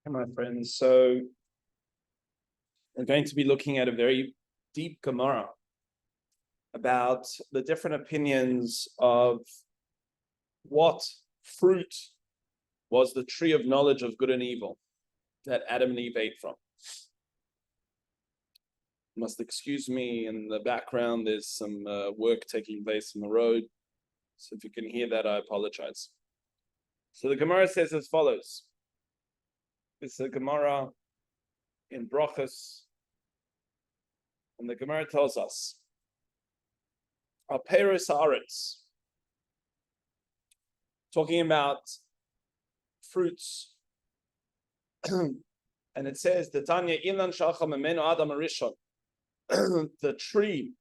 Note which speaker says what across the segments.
Speaker 1: Hey, my friends. So we're going to be looking at a very deep Gemara about the different opinions of what fruit was the tree of knowledge of good and evil that Adam and Eve ate from. You must excuse me, in the background there's some work taking place on the road. So if you can hear that, I apologize. So the Gemara says as follows. It's a Gemara in Brachos, and the Gemara tells us, Al-Peres Haaretz, talking about fruits, and it says, the Tanya Ilan Shacha Memenu Adam Arishon, the tree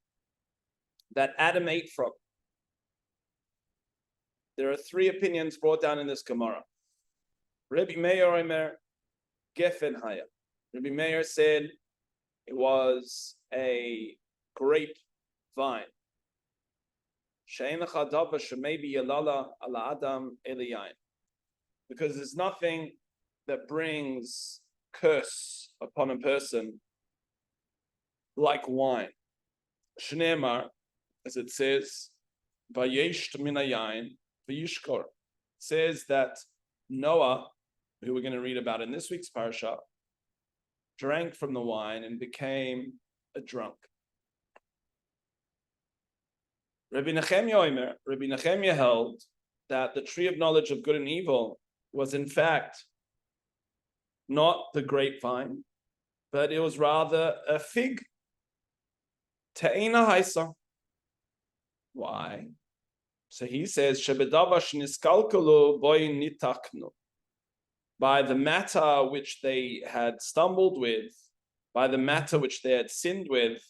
Speaker 1: that Adam ate from. There are three opinions brought down in this Gemara. Rabbi Meir Omer Gefen Haya. Rabbi Meir said it was a grape vine. Because there's nothing that brings curse upon a person like wine. Shneimar, as it says, Vayesht min hayayin v'yishkor, says that Noah, who we're going to read about in this week's parasha, drank from the wine and became a drunk. Rabbi Nechemia held that the tree of knowledge of good and evil was in fact not the grapevine, but it was rather a fig. Te'ena haisa. Why? So he says, Shebedavash niskalkalu boy nitaknu. By the matter which they had stumbled with, by the matter which they had sinned with,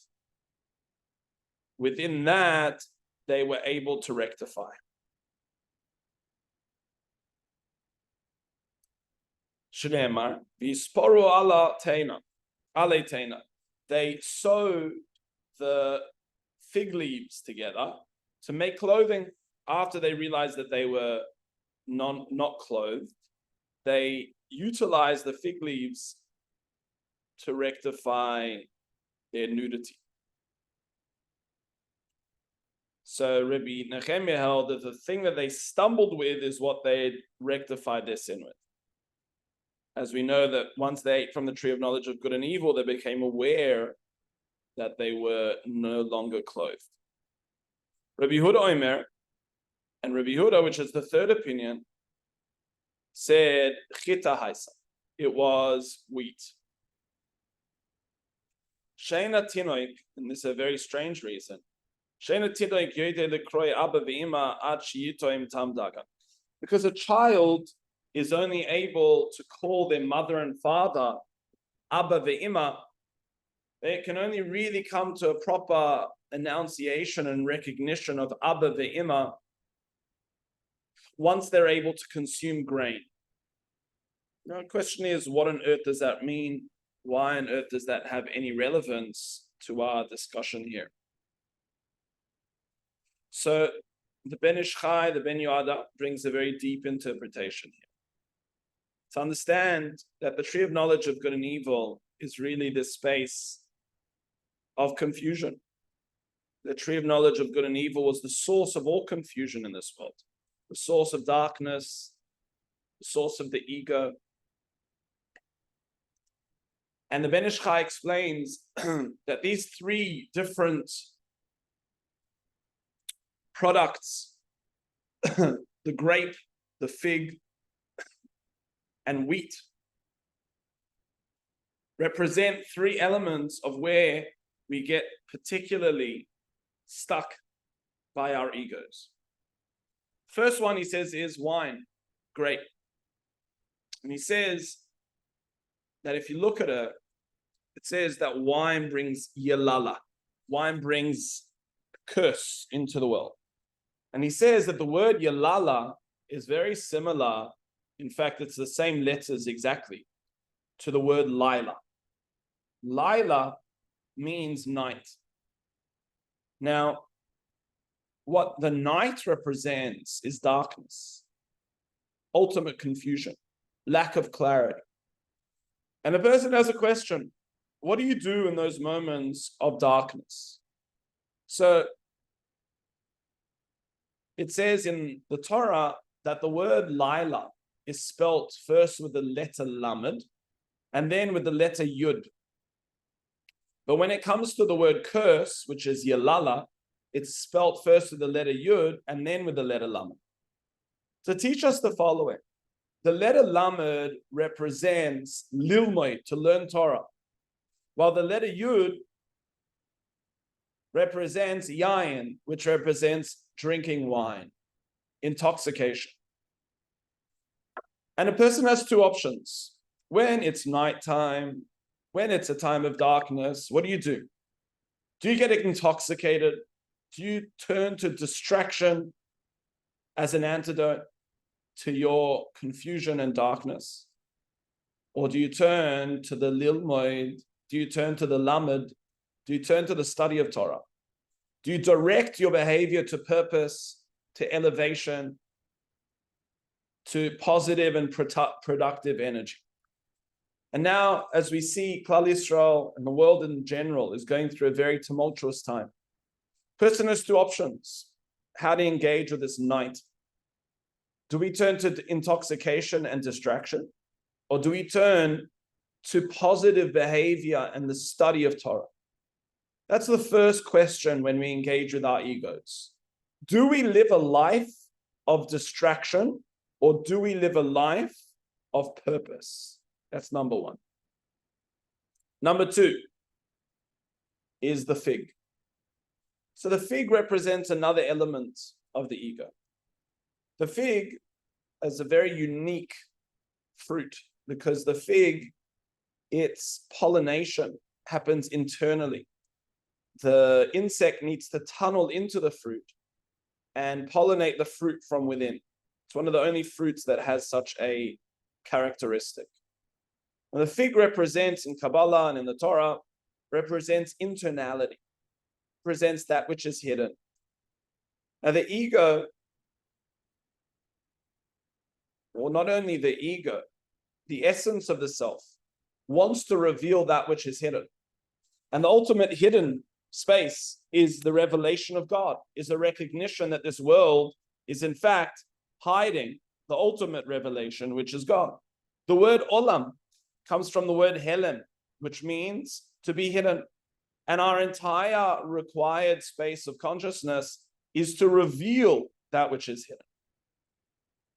Speaker 1: within that they were able to rectify. Shneimar, v'yisporu ala teina, ale teina. They sewed the fig leaves together to make clothing. After they realized that they were not clothed, they utilized the fig leaves to rectify their nudity. So Rabbi Nechemia held that the thing that they stumbled with is what they had rectified their sin with. As we know that once they ate from the tree of knowledge of good and evil, they became aware that they were no longer clothed. Rabbi Yehuda Omer, and Rabbi Yehuda, which is the third opinion, said chita haisa. It was wheat. Sheina tinoik, and this is a very strange reason. Sheina tinoik yoyde lekroy abba ve'ima ad sheyitoim tam dagan. Because a child is only able to call their mother and father abba ve'ima. They can only really come to a proper enunciation and recognition of abba ve'ima once they're able to consume grain. Now, the question is, what on earth does that mean? Why on earth does that have any relevance to our discussion here? So the Ben Ish Chai, the Ben Yoada, brings a very deep interpretation here. To understand that the tree of knowledge of good and evil is really the space of confusion. The tree of knowledge of good and evil was the source of all confusion in this world. The source of darkness, the source of the ego. And the Ben Ish Chai explains that these three different products, the grape, the fig, and wheat, represent three elements of where we get particularly stuck by our egos. First one, he says, is wine, grape. And he says that if you look at it, it says that wine brings yalala. Wine brings curse into the world. And he says that the word yalala is very similar. In fact, it's the same letters exactly to the word Laila. Laila means night. Now, what the night represents is darkness, ultimate confusion, lack of clarity. And the person has a question. What do you do in those moments of darkness? So it says in the Torah that the word Laila is spelt first with the letter Lamed and then with the letter Yud. But when it comes to the word curse, which is Yalala, it's spelt first with the letter Yud and then with the letter Lamed. To teach us the following. The letter Lamed represents Lilmoy, to learn Torah, while the letter Yud represents Yain, which represents drinking wine, intoxication. And a person has two options. When it's nighttime, when it's a time of darkness, what do? Do you get intoxicated? Do you turn to distraction as an antidote to your confusion and darkness? Or do you turn to the Lilmoid? Do you turn to the Lamed? Do you turn to the study of Torah? Do you direct your behavior to purpose, to elevation, to positive and productive energy? And now, as we see, Klal Yisrael and the world in general is going through a very tumultuous time. Person has two options. How to engage with this night. Do we turn to intoxication and distraction? Or do we turn to positive behavior and the study of Torah? That's the first question when we engage with our egos. Do we live a life of distraction or do we live a life of purpose? That's number one. Number two is the fig. So the fig represents another element of the ego. The fig is a very unique fruit because the fig, its pollination happens internally. The insect needs to tunnel into the fruit and pollinate the fruit from within. It's one of the only fruits that has such a characteristic. And the fig represents in Kabbalah and in the Torah, represents internality, presents that which is hidden. Now the ego, or not only the ego, the essence of the self, wants to reveal that which is hidden. And the ultimate hidden space is the revelation of God, is a recognition that this world is in fact hiding the ultimate revelation, which is God. The word olam comes from the word helem, which means to be hidden. And our entire required space of consciousness is to reveal that which is hidden.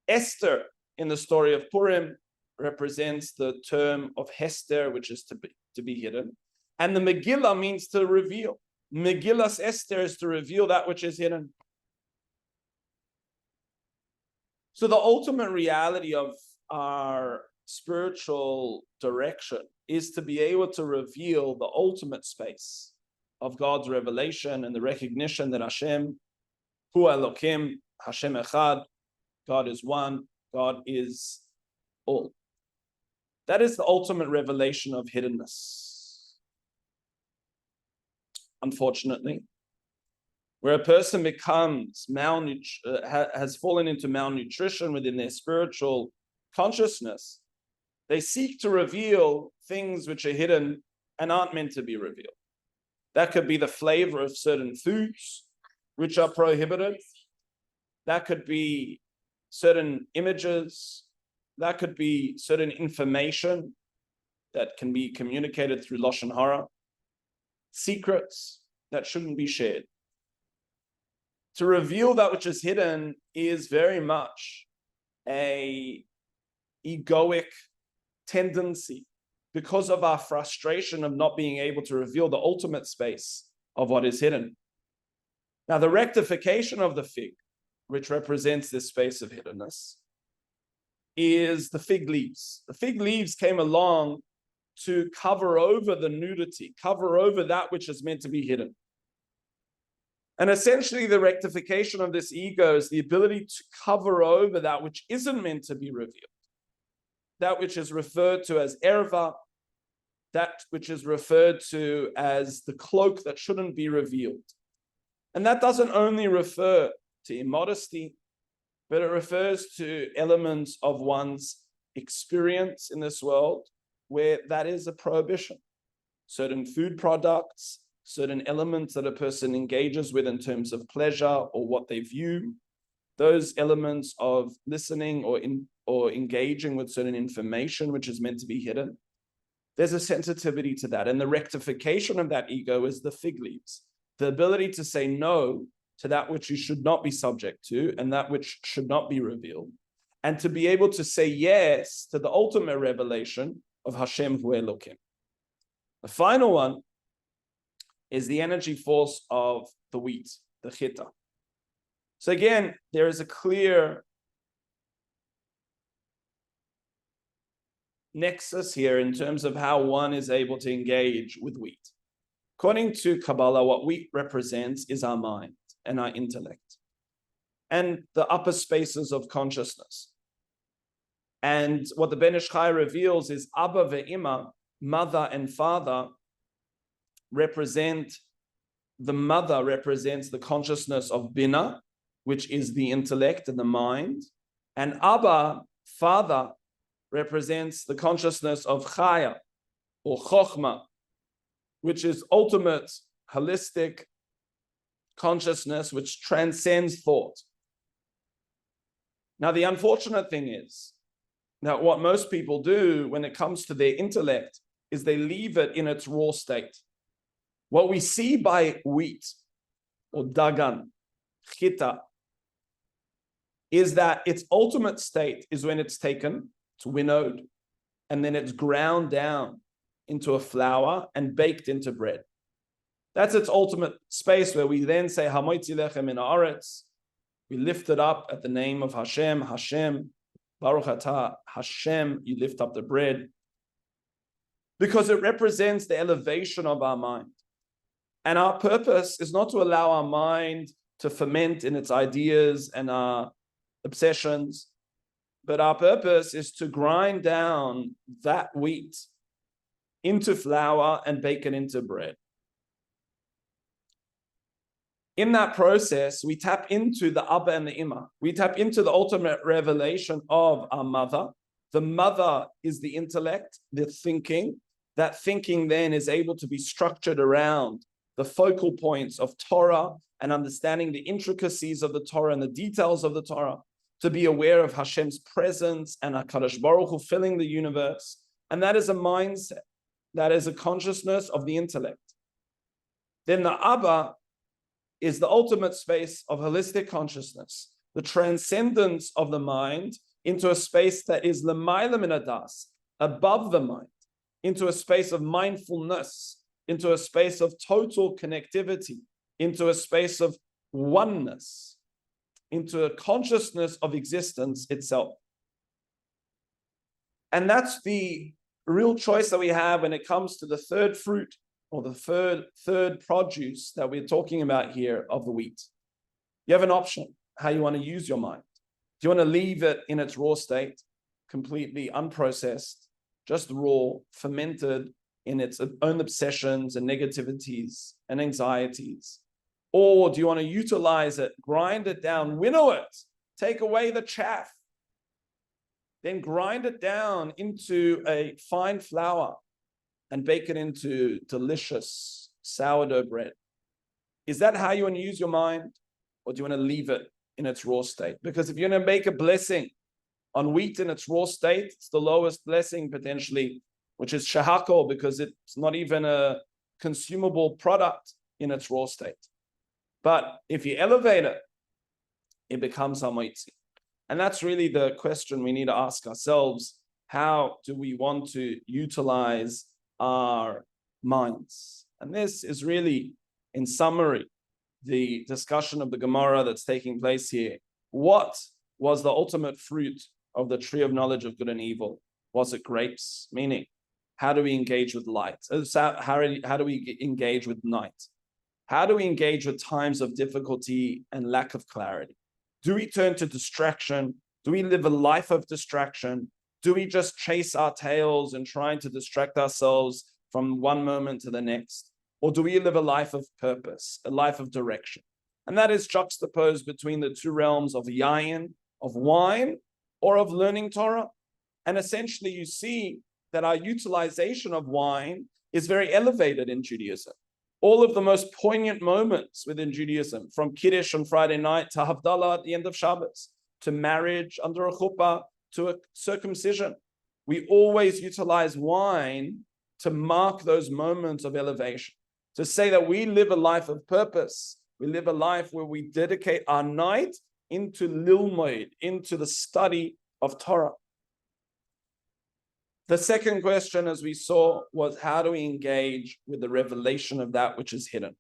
Speaker 1: Esther, in the story of Purim, represents the term of Hester, which is to be hidden. And the Megillah means to reveal. Megillas Esther is to reveal that which is hidden. So the ultimate reality of our spiritual direction is to be able to reveal the ultimate space of God's revelation and the recognition that Hashem, Hu Elokim, Hashem Echad, God is one, God is all. That is the ultimate revelation of hiddenness. Unfortunately, where a person becomes has fallen into malnutrition within their spiritual consciousness, they seek to reveal things which are hidden and aren't meant to be revealed. That could be the flavor of certain foods which are prohibited. That could be certain images. That could be certain information that can be communicated through Lashon Hara. Secrets that shouldn't be shared. To reveal that which is hidden is very much a egoic tendency because of our frustration of not being able to reveal the ultimate space of what is hidden. Now, the rectification of the fig, which represents this space of hiddenness, is the fig leaves. The fig leaves came along to cover over the nudity, cover over that which is meant to be hidden. And essentially the rectification of this ego is the ability to cover over that which isn't meant to be revealed. That which is referred to as erva, that which is referred to as the cloak that shouldn't be revealed. And that doesn't only refer to immodesty, but it refers to elements of one's experience in this world, where that is a prohibition. Certain food products, certain elements that a person engages with in terms of pleasure or what they view, those elements of listening or engaging with certain information which is meant to be hidden, there's a sensitivity to that. And the rectification of that ego is the fig leaves, the ability to say no to that which you should not be subject to and that which should not be revealed, and to be able to say yes to the ultimate revelation of Hashem Hu Elokim. The final one is the energy force of the wheat, the chita. So again, there is a clear nexus here in terms of how one is able to engage with wheat. According to Kabbalah, what wheat represents is our mind and our intellect and the upper spaces of consciousness. And what the Ben Ish Chai reveals is Abba ve'ima, mother and father, represent, the mother represents the consciousness of Bina, which is the intellect and the mind. And Abba, father, represents the consciousness of Chaya or Chokhmah, which is ultimate holistic consciousness which transcends thought. Now, the unfortunate thing is that what most people do when it comes to their intellect is they leave it in its raw state. What we see by wheat or dagan, chita, is that its ultimate state is when it's taken, it's winnowed, and then it's ground down into a flour and baked into bread. That's its ultimate space where we then say, Hamoitzi lechem min haaretz. We lift it up at the name of Hashem, Hashem, Baruch atah, Hashem, you lift up the bread. Because it represents the elevation of our mind. And our purpose is not to allow our mind to ferment in its ideas and our obsessions, but our purpose is to grind down that wheat into flour and bake it into bread. In that process, we tap into the Abba and the Ima. We tap into the ultimate revelation of our mother. The mother is the intellect, the thinking. That thinking then is able to be structured around the focal points of Torah and understanding the intricacies of the Torah and the details of the Torah, to be aware of Hashem's presence and HaKadosh Baruch Hu filling the universe. And that is a mindset. That is a consciousness of the intellect. Then the Abba is the ultimate space of holistic consciousness, the transcendence of the mind into a space that is l'mayla min hadas, above the mind, into a space of mindfulness, into a space of total connectivity, into a space of oneness, into a consciousness of existence itself. And that's the real choice that we have when it comes to the third fruit or the third produce that we're talking about here of the wheat. You have an option how you want to use your mind. Do you want to leave it in its raw state, completely unprocessed, just raw, fermented in its own obsessions and negativities and anxieties? Or do you want to utilize it, grind it down, winnow it, take away the chaff, then grind it down into a fine flour and bake it into delicious sourdough bread? Is that how you want to use your mind? Or do you want to leave it in its raw state? Because if you're going to make a blessing on wheat in its raw state, it's the lowest blessing potentially, which is shahakol, because it's not even a consumable product in its raw state. But if you elevate it, it becomes hamoitzi. And that's really the question we need to ask ourselves. How do we want to utilize our minds? And this is really, in summary, the discussion of the Gemara that's taking place here. What was the ultimate fruit of the tree of knowledge of good and evil? Was it grapes? Meaning, how do we engage with light? How do we engage with night? How do we engage with times of difficulty and lack of clarity? Do we turn to distraction? Do we live a life of distraction? Do we just chase our tails and trying to distract ourselves from one moment to the next? Or do we live a life of purpose, a life of direction? And that is juxtaposed between the two realms of yayin, of wine, or of learning Torah. And essentially you see that our utilization of wine is very elevated in Judaism. All of the most poignant moments within Judaism, from Kiddush on Friday night to Havdalah at the end of Shabbos, to marriage under a chuppah, to a circumcision, we always utilize wine to mark those moments of elevation, to say that we live a life of purpose. We live a life where we dedicate our night into lilmoid, into the study of Torah. The second question, as we saw, was how do we engage with the revelation of that which is hidden?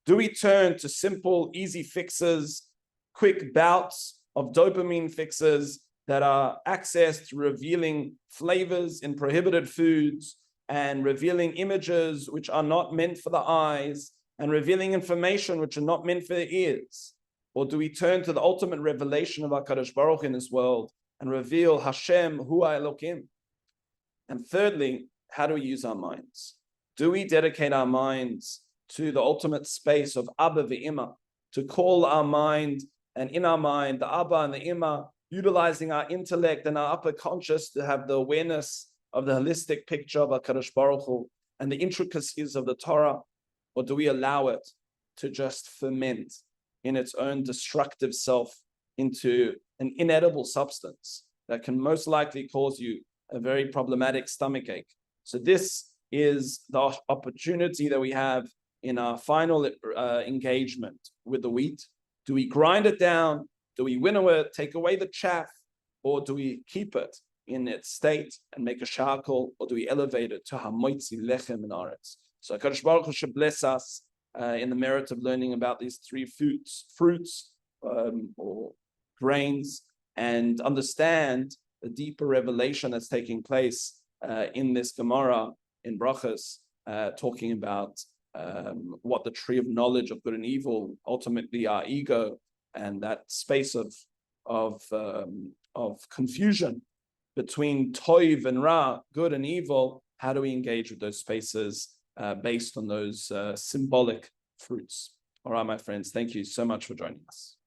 Speaker 1: Do we turn to simple, easy fixes, quick bouts of dopamine fixes that are accessed through revealing flavors in prohibited foods and revealing images which are not meant for the eyes and revealing information which are not meant for the ears? Or do we turn to the ultimate revelation of HaKadosh Baruch in this world and reveal Hashem Hu Elokim? And thirdly, how do we use our minds? Do we dedicate our minds to the ultimate space of Abba ve'Ima, to call our mind, and in our mind, the Abba and the Ima, utilizing our intellect and our upper conscious to have the awareness of the holistic picture of HaKadosh Baruch Hu and the intricacies of the Torah? Or do we allow it to just ferment in its own destructive self into an inedible substance that can most likely cause you a very problematic stomachache? So this is the opportunity that we have in our final engagement with the wheat. Do we grind it down? Do we winnow it, take away the chaff? Or do we keep it in its state and make a charcoal? Or do we elevate it to hamoitzi lechem in aretz? So HaKadosh Baruch Hu should bless us in the merit of learning about these three fruits or grains, and understand the deeper revelation that's taking place in this Gemara in Brachos, talking about what the tree of knowledge of good and evil, ultimately our ego, and that space of confusion between toiv and ra, good and evil. How do we engage with those spaces based on those symbolic fruits? All right, my friends, thank you so much for joining us.